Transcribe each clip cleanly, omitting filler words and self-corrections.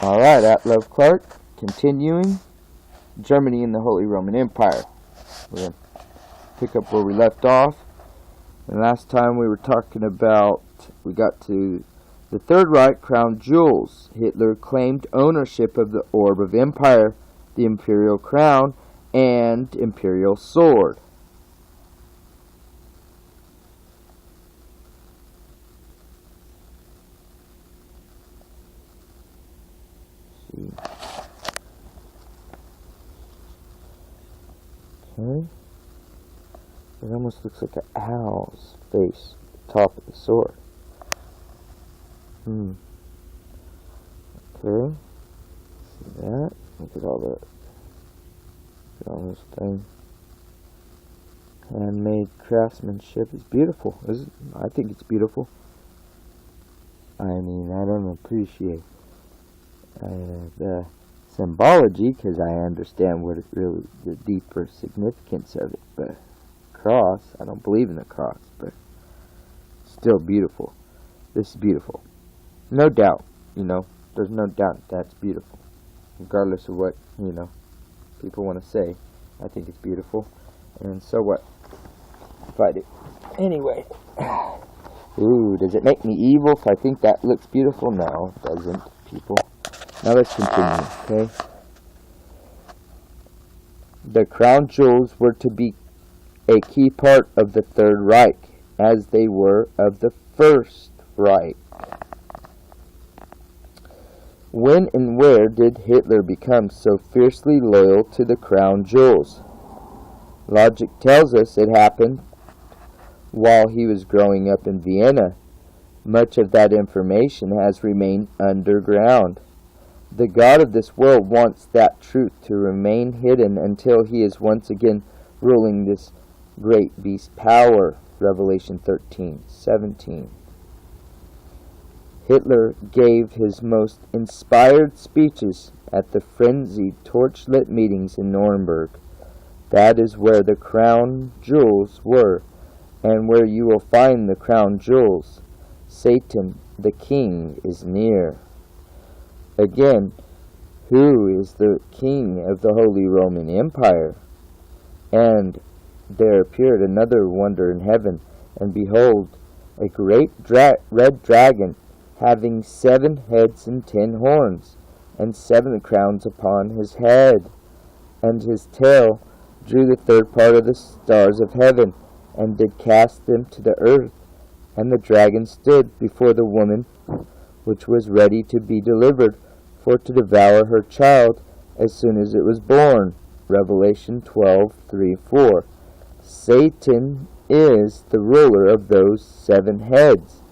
Alright, at Love Clark, continuing Germany and the Holy Roman Empire. We're going to pick up where we left off. And last time we were talking about, we got to the Third Reich crown jewels. Hitler claimed ownership of the orb of empire, the imperial crown, and imperial sword. Okay. It almost looks like an owl's face at the top of the sword. Okay. See that? Look at all that. Look at all this thing. Handmade craftsmanship is beautiful. I think it's beautiful. I mean, I don't appreciate the symbology because I understand what it's really the deeper significance of it. But cross, I don't believe in the cross, but still beautiful. This is beautiful. No doubt, there's no doubt that's beautiful. Regardless of what, people want to say, I think it's beautiful. And so what? Fight it. Anyway. Ooh, does it make me evil if I think that looks beautiful? No, it doesn't, people. Now let's continue, okay? The crown jewels were to be a key part of the Third Reich, as they were of the First Reich. When and where did Hitler become so fiercely loyal to the crown jewels? Logic tells us it happened while he was growing up in Vienna. Much of that information has remained underground. The God of this world wants that truth to remain hidden until he is once again ruling this great beast power. Revelation 13:17. Hitler gave his most inspired speeches at the frenzied torchlit meetings in Nuremberg. That is where the crown jewels were, and where you will find the crown jewels. Satan, the king, is near. Again, who is the king of the Holy Roman Empire? And there appeared another wonder in heaven, and behold, a great red dragon, having 7 heads and 10 horns, and 7 crowns upon his head. And his tail drew the third part of the stars of heaven, and did cast them to the earth. And the dragon stood before the woman, which was ready to be delivered, for to devour her child as soon as it was born. Revelation 12:3-4. Satan is the ruler of those 7 heads.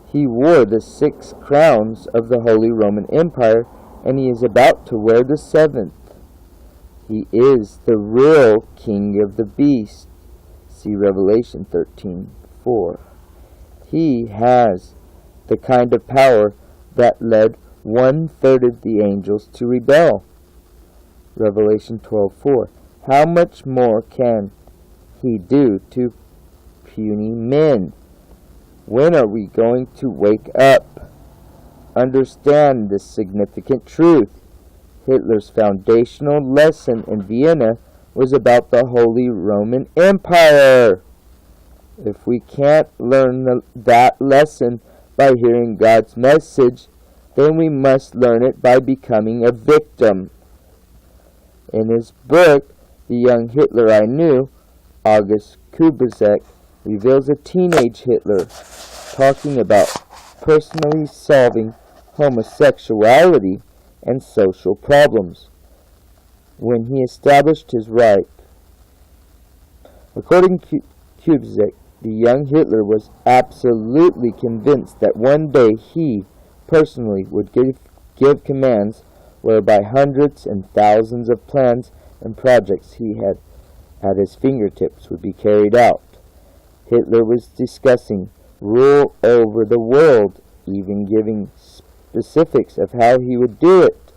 He wore the 6 crowns of the Holy Roman Empire, and he is about to wear the 7th. He is the real king of the beast. See Revelation 13:4. He has the kind of power that led 1/3 of the angels to rebel. Revelation 12:4. How much more can he do to puny men? When are we going to wake up? Understand this significant truth. Hitler's foundational lesson in Vienna was about the Holy Roman Empire. If we can't learn that lesson by hearing God's message, then we must learn it by becoming a victim. In his book, The Young Hitler I Knew, August Kubizek reveals a teenage Hitler talking about personally solving homosexuality and social problems when he established his Reich. According to Kubizek, the young Hitler was absolutely convinced that one day he personally would give commands whereby hundreds and thousands of plans and projects he had at his fingertips would be carried out. Hitler was discussing rule over the world, even giving specifics of how he would do it.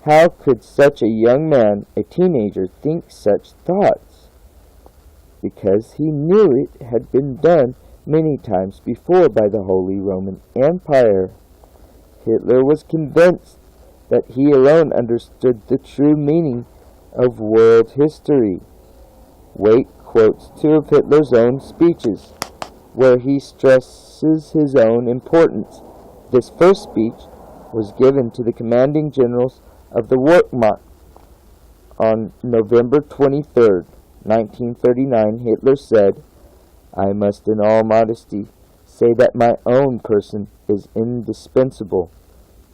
How could such a young man, a teenager, think such thoughts? Because he knew it had been done many times before by the Holy Roman Empire. Hitler was convinced that he alone understood the true meaning of world history. Waite quotes two of Hitler's own speeches, where he stresses his own importance. This first speech was given to the commanding generals of the Wehrmacht on November 23, 1939. Hitler said, "I must in all modesty say that my own person is indispensable.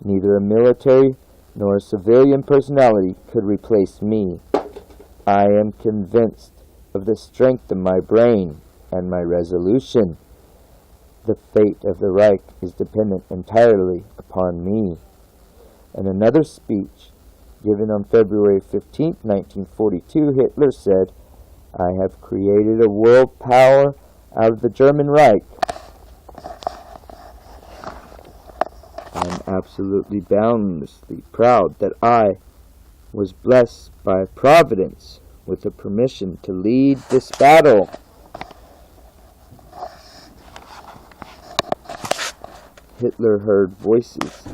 Neither a military nor a civilian personality could replace me. I am convinced of the strength of my brain and my resolution. The fate of the Reich is dependent entirely upon me." In another speech, given on February 15, 1942, Hitler said, "I have created a world power out of the German Reich. I am absolutely boundlessly proud that I was blessed by Providence with the permission to lead this battle." Hitler heard voices.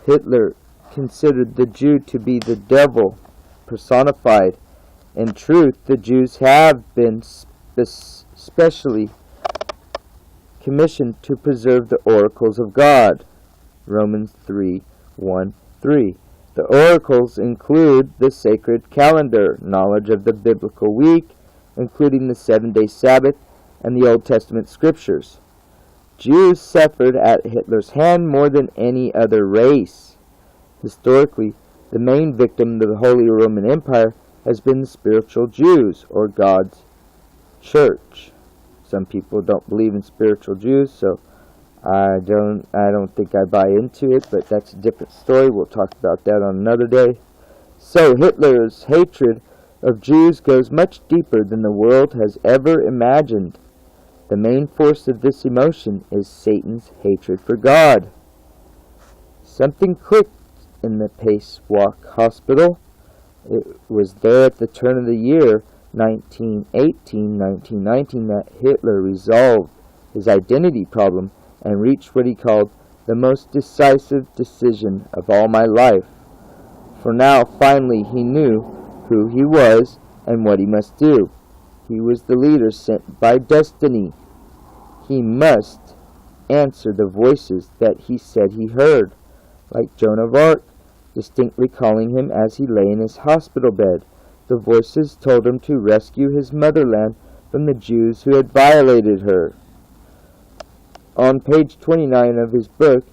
Hitler considered the Jew to be the devil personified. In truth, the Jews have been specially commissioned to preserve the oracles of God. Romans 3:1-3. The oracles include the sacred calendar, knowledge of the biblical week, including the 7-day Sabbath, and the Old Testament scriptures. Jews suffered at Hitler's hand more than any other race. Historically, the main victim of the Holy Roman Empire has been the spiritual Jews, or God's church. Some people don't believe in spiritual Jews, so I don't think I buy into it, but that's a different story. We'll talk about that on another day. So Hitler's hatred of Jews goes much deeper than the world has ever imagined. The main force of this emotion is Satan's hatred for God. Something clicked in the Pacewalk Hospital. It was there at the turn of the year 1918-1919 that Hitler resolved his identity problem and reached what he called the most decisive decision of all my life. For now, finally, he knew who he was and what he must do. He was the leader sent by destiny. He must answer the voices that he said he heard, like Joan of Arc, distinctly calling him as he lay in his hospital bed. The voices told him to rescue his motherland from the Jews who had violated her. On page 29 of his book,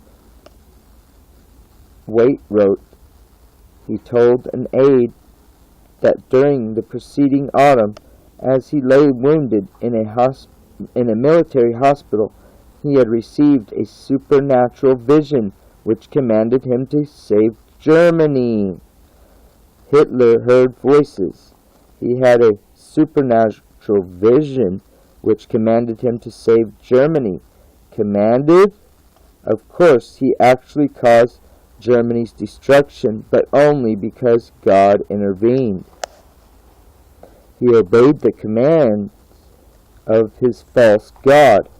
Waite wrote, he told an aide that during the preceding autumn, as he lay wounded in a military hospital, he had received a supernatural vision which commanded him to save Germany. Hitler heard voices. He had a supernatural vision which commanded him to save Germany. Commanded? Of course, he actually caused Germany's destruction, but only because God intervened. He obeyed the command of his false god.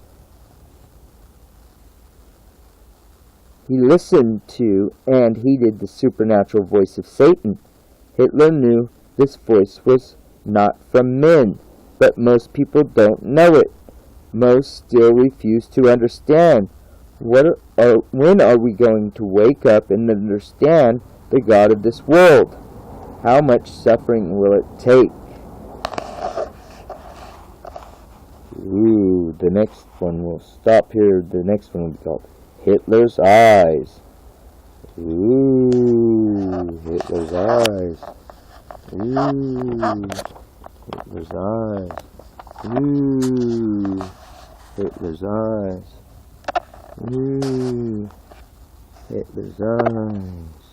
He listened to and heeded the supernatural voice of Satan. Hitler knew this voice was not from men, but most people don't know it. Most still refuse to understand. When are we going to wake up and understand the God of this world? How much suffering will it take? The next one will stop here. The next one will be called Hitler's Eyes. Hitler's Eyes. Hitler's Eyes. Hitler's Eyes. Hitler's Eyes.